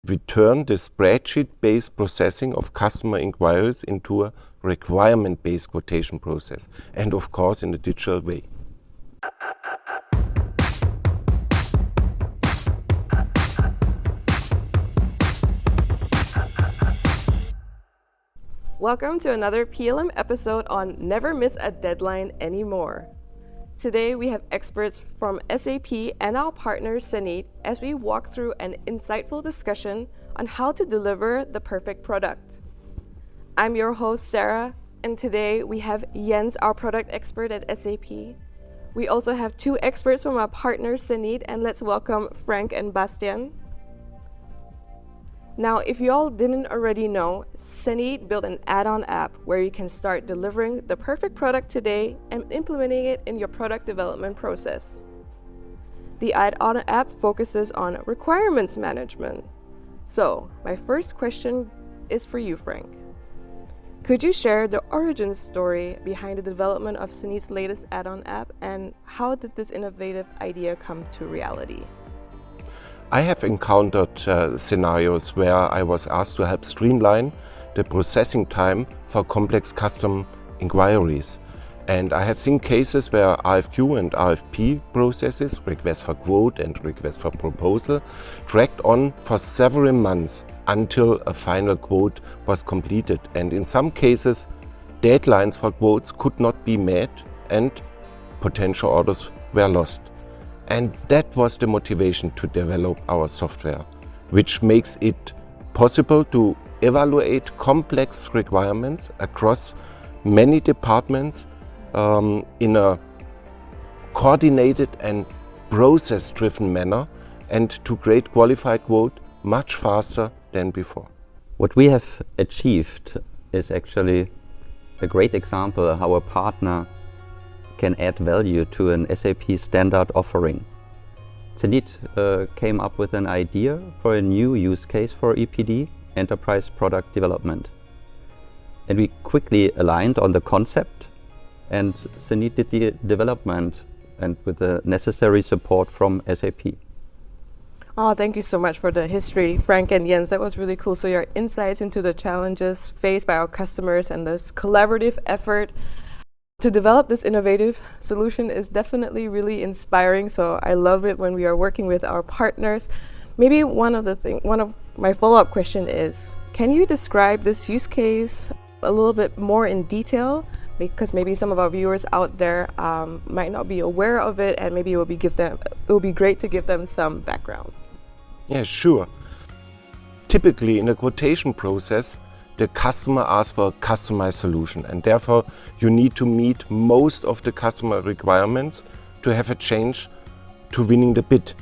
we turn the spreadsheet-based processing of customer inquiries into a requirement-based quotation process, and of course in a digital way. Welcome to another PLM episode on Never Miss a Deadline Anymore. Today we have experts from SAP and our partner CENIT as we walk through an insightful discussion on how to deliver the perfect product. I'm your host Sarah, and today we have Jens, our product expert at SAP. We also have two experts from our partner CENIT, and let's welcome Frank and Bastian. Now, if you all didn't already know, CENIT built an add-on app where you can start delivering the perfect product today and implementing it in your product development process. The add-on app focuses on requirements management. So, my first question is for you, Frank. Could you share the origin story behind the development of CENIT's latest add-on app, and how did this innovative idea come to reality? I have encountered scenarios where I was asked to help streamline the processing time for complex custom inquiries. And I have seen cases where RFQ and RFP processes, request for quote and request for proposal, dragged on for several months until a final quote was completed. And in some cases, deadlines for quotes could not be met and potential orders were lost. And that was the motivation to develop our software, which makes it possible to evaluate complex requirements across many departments in a coordinated and process-driven manner, and to create qualified quote much faster than before. What we have achieved is actually a great example how a partner can add value to an SAP standard offering. CENIT came up with an idea for a new use case for EPD, enterprise product development. And we quickly aligned on the concept, and CENIT did the development, and with the necessary support from SAP. Oh, thank you so much for the history, Frank and Jens. That was really cool. So your insights into the challenges faced by our customers and this collaborative effort to develop this innovative solution is definitely really inspiring. So I love it when we are working with our partners. Maybe one of my follow-up question is, can you describe this use case a little bit more in detail? Because maybe some of our viewers out there might not be aware of it, and maybe it will be great to give them some background. Yeah, sure. Typically in a quotation process, the customer asks for a customized solution, and therefore you need to meet most of the customer requirements to have a chance to winning the bid.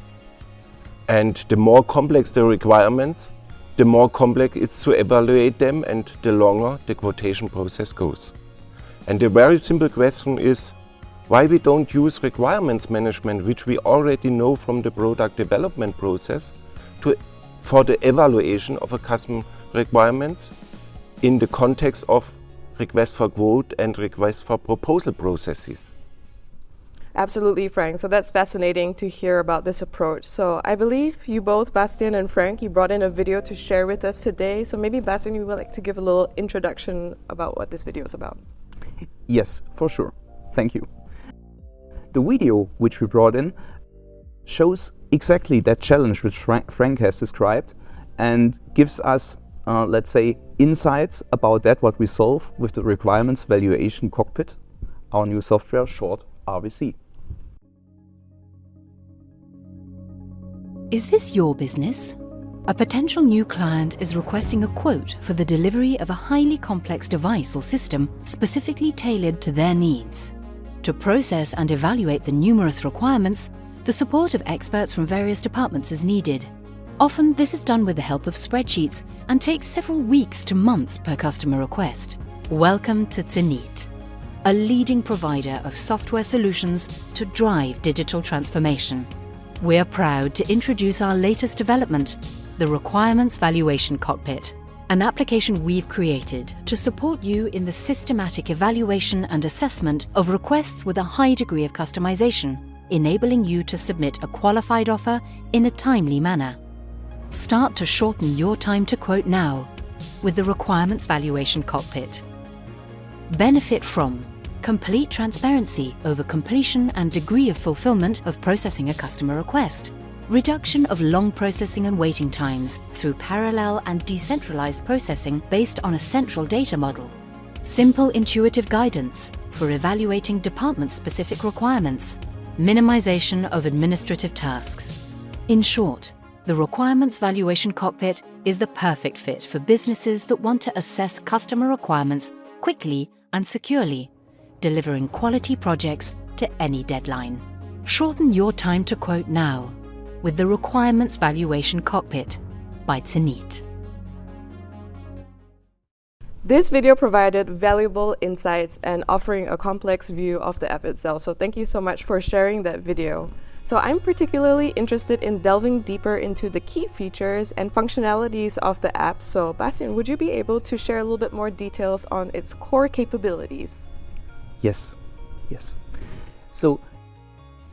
And the more complex the requirements, the more complex it's to evaluate them, and the longer the quotation process goes. And the very simple question is why we don't use requirements management, which we already know from the product development process, for the evaluation of a custom requirements in the context of request for quote and request for proposal processes. Absolutely, Frank. So that's fascinating to hear about this approach. So I believe you both, Bastian and Frank, you brought in a video to share with us today. So maybe Bastian, you would like to give a little introduction about what this video is about. Yes, for sure. Thank you. The video which we brought in shows exactly that challenge which Frank has described, and gives us let's say, insights about that, what we solve with the Requirements Valuation Cockpit, our new software, short RVC. Is this your business? A potential new client is requesting a quote for the delivery of a highly complex device or system specifically tailored to their needs. To process and evaluate the numerous requirements, the support of experts from various departments is needed. Often this is done with the help of spreadsheets and takes several weeks to months per customer request. Welcome to CENIT, a leading provider of software solutions to drive digital transformation. We're proud to introduce our latest development, the Requirements Valuation Cockpit, an application we've created to support you in the systematic evaluation and assessment of requests with a high degree of customization, enabling you to submit a qualified offer in a timely manner. Start to shorten your time to quote now with the Requirements Valuation Cockpit. Benefit from complete transparency over completion and degree of fulfillment of processing a customer request. Reduction of long processing and waiting times through parallel and decentralized processing based on a central data model. Simple intuitive guidance for evaluating department-specific requirements. Minimization of administrative tasks. In short, the Requirements Valuation Cockpit is the perfect fit for businesses that want to assess customer requirements quickly and securely, delivering quality projects to any deadline. Shorten your time to quote now with the Requirements Valuation Cockpit by CENIT. This video provided valuable insights and offering a complex view of the app itself. So thank you so much for sharing that video. So I'm particularly interested in delving deeper into the key features and functionalities of the app. So Bastian, would you be able to share a little bit more details on its core capabilities? Yes. So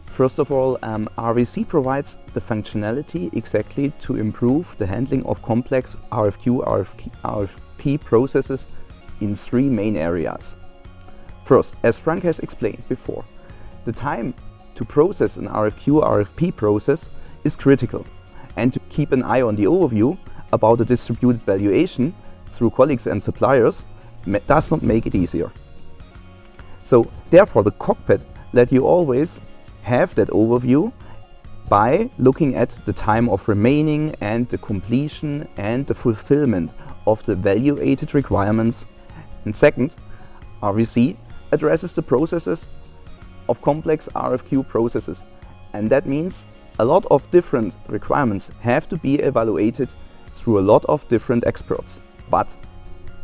first of all, RVC provides the functionality exactly to improve the handling of complex RFQ, RFP processes in three main areas. First, as Frank has explained before, the time to process an RFQ, RFP process is critical, and to keep an eye on the overview about the distributed valuation through colleagues and suppliers does not make it easier. So therefore the cockpit let you always have that overview by looking at the time of remaining and the completion and the fulfillment of the evaluated requirements. And second, RVC addresses the processes of complex RFQ processes, and that means a lot of different requirements have to be evaluated through a lot of different experts. But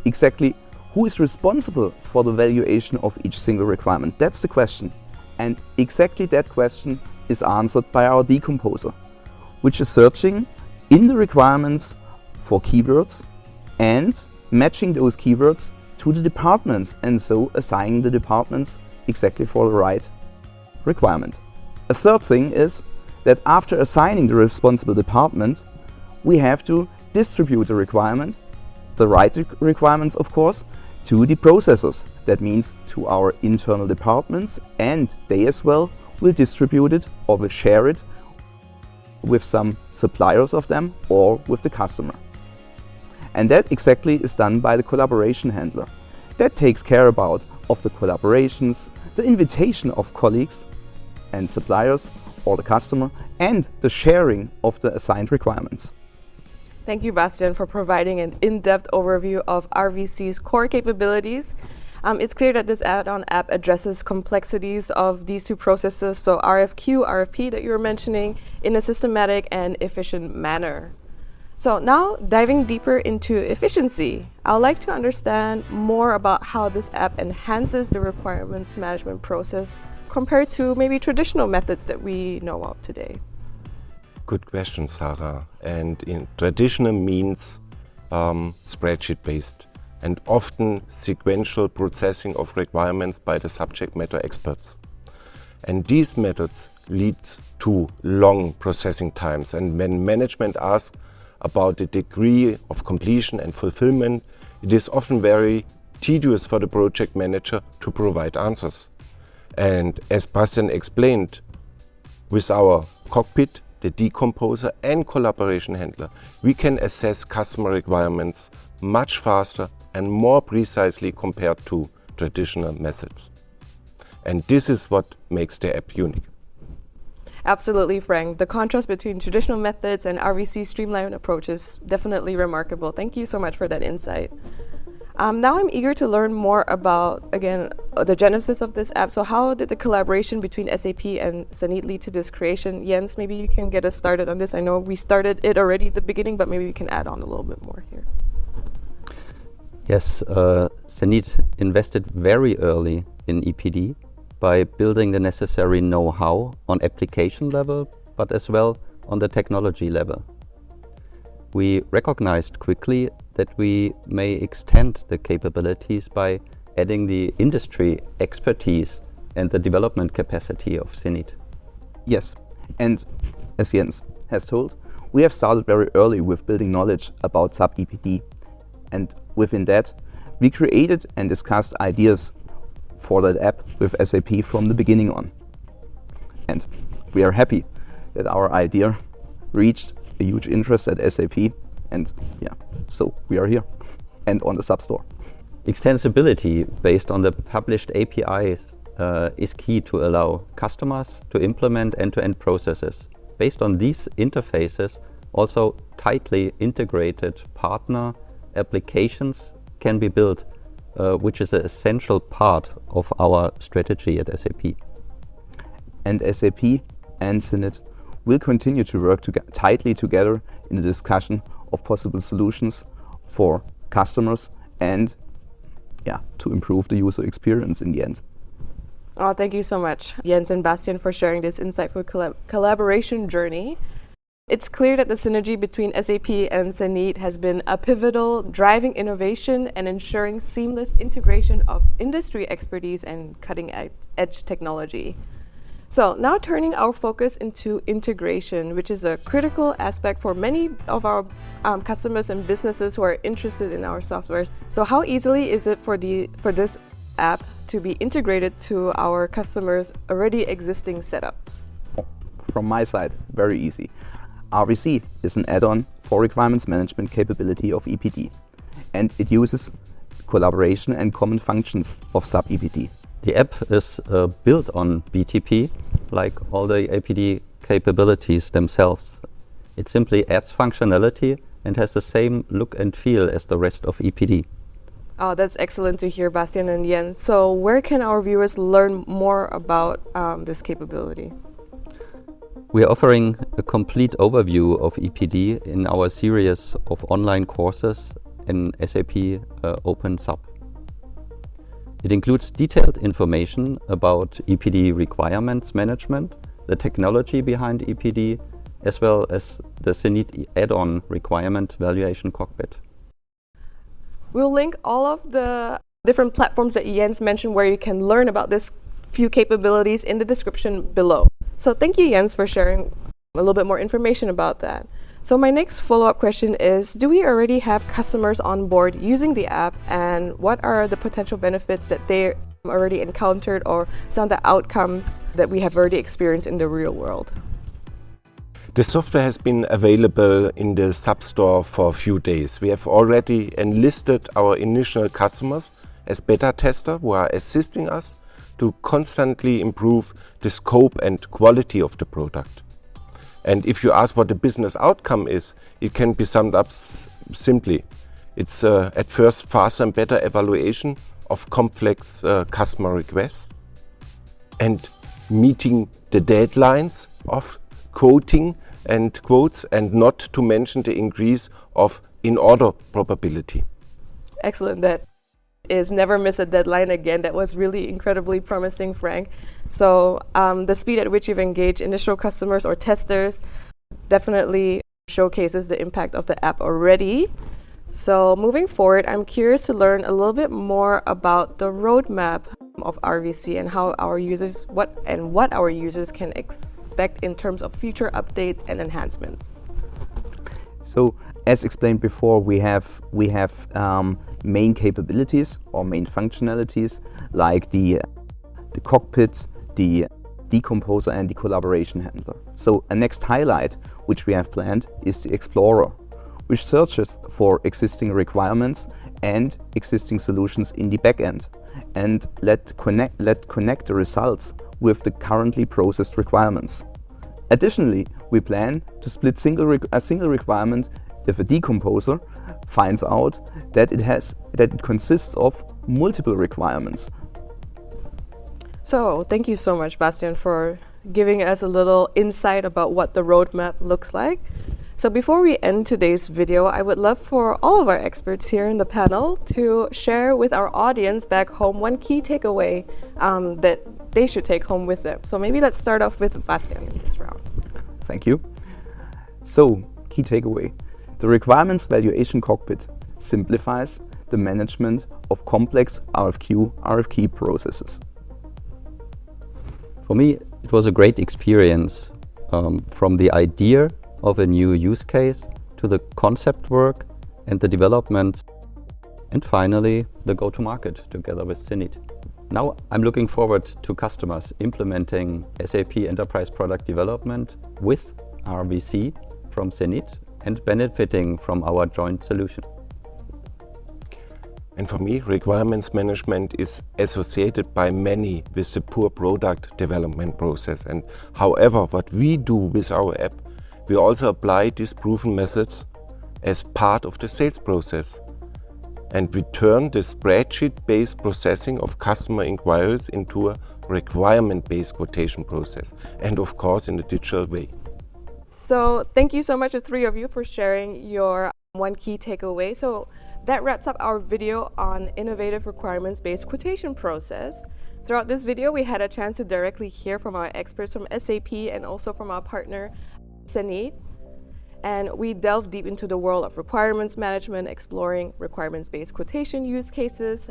exactly who is responsible for the valuation of each single requirement? That's the question. And exactly that question is answered by our decomposer, which is searching in the requirements for keywords and matching those keywords to the departments, and so assigning the departments exactly for the right requirement. A third thing is that after assigning the responsible department, we have to distribute the requirement, the right requirements of course, to the processors. That means to our internal departments, and they as well will distribute it or will share it with some suppliers of them or with the customer. And that exactly is done by the collaboration handler. That takes care of the collaborations, the invitation of colleagues and suppliers or the customer, and the sharing of the assigned requirements. Thank you, Bastian, for providing an in-depth overview of RVC's core capabilities. It's clear that this add-on app addresses complexities of these two processes, so RFQ, RFP that you were mentioning, in a systematic and efficient manner. So now, diving deeper into efficiency, I would like to understand more about how this app enhances the requirements management process compared to maybe traditional methods that we know of today. Good question, Sarah. And in traditional means spreadsheet-based and often sequential processing of requirements by the subject matter experts. And these methods lead to long processing times. And when management asks about the degree of completion and fulfillment, it is often very tedious for the project manager to provide answers. And as Bastian explained, with our cockpit, the decomposer and collaboration handler, we can assess customer requirements much faster and more precisely compared to traditional methods. And this is what makes the app unique. Absolutely, Frank. The contrast between traditional methods and RVC's streamlined approach is definitely remarkable. Thank you so much for that insight. Now I'm eager to learn more about, again, the genesis of this app. So how did the collaboration between SAP and CENIT lead to this creation? Jens, maybe you can get us started on this. I know we started it already at the beginning, but maybe we can add on a little bit more here. Yes, CENIT invested very early in EPD by building the necessary know-how on application level, but as well on the technology level. We recognized quickly that we may extend the capabilities by adding the industry expertise and the development capacity of CENIT. Yes, and as Jens has told, We have started very early with building knowledge about SAP EPD, and within that, we created and discussed ideas for that app with SAP from the beginning on. And we are happy that our idea reached a huge interest at SAP, and yeah, so we are here and on the SAP store. Extensibility based on the published APIs is key to allow customers to implement end-to-end processes. Based on these interfaces, also tightly integrated partner applications can be built, which is an essential part of our strategy at SAP. And SAP and CENIT will continue to work tightly together in the discussion of possible solutions for customers and to improve the user experience in the end. Oh, thank you so much, Jens and Bastian, for sharing this insightful collaboration journey. It's clear that the synergy between SAP and CENIT has been a pivotal, driving innovation and ensuring seamless integration of industry expertise and cutting-edge technology. So now turning our focus into integration, which is a critical aspect for many of our customers and businesses who are interested in our software. So how easily is it for this app to be integrated to our customers' already existing setups? From my side, very easy. RVC is an add-on for requirements management capability of EPD, and it uses collaboration and common functions of SAP EPD. The app is built on BTP, like all the APD capabilities themselves. It simply adds functionality and has the same look and feel as the rest of EPD. Oh, that's excellent to hear, Bastian and Jens. So where can our viewers learn more about this capability? We are offering a complete overview of EPD in our series of online courses in SAP Open SAP. It includes detailed information about EPD requirements management, the technology behind EPD, as well as the CENIT add-on Requirements Valuation Cockpit. We'll link all of the different platforms that Jens mentioned where you can learn about this few capabilities in the description below. So thank you, Jens, for sharing a little bit more information about that. So my next follow-up question is, do we already have customers on board using the app, and what are the potential benefits that they already encountered or some of the outcomes that we have already experienced in the real world? The software has been available in the SAP store for a few days. We have already enlisted our initial customers as beta testers who are assisting us to constantly improve the scope and quality of the product. And if you ask what the business outcome is, it can be summed up simply. It's at first faster and better evaluation of complex customer requests and meeting the deadlines of quoting and quotes, and not to mention the increase of in-order probability. Excellent. That is never miss a deadline again. That was really incredibly promising, Frank. So the speed at which you've engaged initial customers or testers definitely showcases the impact of the app already. So moving forward, I'm curious to learn a little bit more about the roadmap of RVC and how our users, what our users can expect in terms of future updates and enhancements. So as explained before, we have main capabilities or main functionalities like the cockpit, the decomposer and the collaboration handler. So a next highlight which we have planned is the Explorer, which searches for existing requirements and existing solutions in the backend and let connect the results with the currently processed requirements. Additionally, we plan to split a single requirement if a decomposer finds out that it consists of multiple requirements. So thank you so much, Bastian, for giving us a little insight about what the roadmap looks like. So before we end today's video, I would love for all of our experts here in the panel to share with our audience back home one key takeaway that they should take home with them. So maybe let's start off with Bastian in this round. Thank you. So, key takeaway. The Requirements Valuation Cockpit simplifies the management of complex RFQ processes. For me, it was a great experience from the idea of a new use case to the concept work and the development, and finally the go-to-market together with CENIT. Now I'm looking forward to customers implementing SAP Enterprise Product Development with RVC from CENIT and benefiting from our joint solution. And for me, requirements management is associated by many with the poor product development process. And however, what we do with our app, we also apply these proven methods as part of the sales process. And we turn the spreadsheet-based processing of customer inquiries into a requirement-based quotation process. And of course, in a digital way. So thank you so much, the three of you, for sharing your one key takeaway. So that wraps up our video on innovative requirements-based quotation process. Throughout this video, we had a chance to directly hear from our experts from SAP and also from our partner, CENIT. And we delved deep into the world of requirements management, exploring requirements-based quotation use cases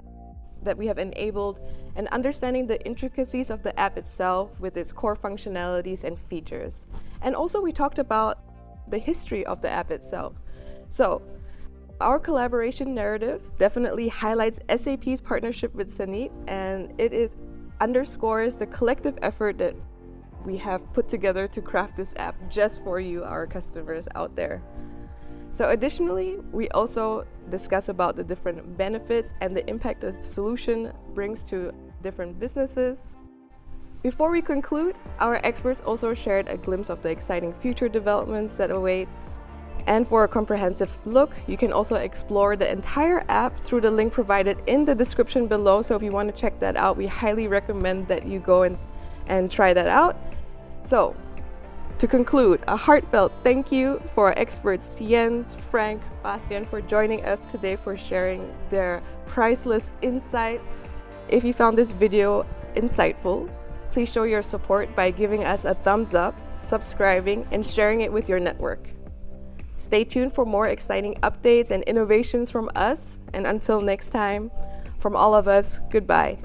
that we have enabled, and understanding the intricacies of the app itself with its core functionalities and features. And also we talked about the history of the app itself. So our collaboration narrative definitely highlights SAP's partnership with CENIT, and it underscores the collective effort that we have put together to craft this app just for you, our customers out there. So additionally, we also discuss about the different benefits and the impact the solution brings to different businesses. Before we conclude, our experts also shared a glimpse of the exciting future developments that awaits. And for a comprehensive look, you can also explore the entire app through the link provided in the description below. So if you want to check that out, we highly recommend that you go and try that out. So, to conclude, a heartfelt thank you for our experts Jens, Frank, Bastian for joining us today, for sharing their priceless insights. If you found this video insightful, please show your support by giving us a thumbs up, subscribing, and sharing it with your network. Stay tuned for more exciting updates and innovations from us, and until next time, from all of us, goodbye.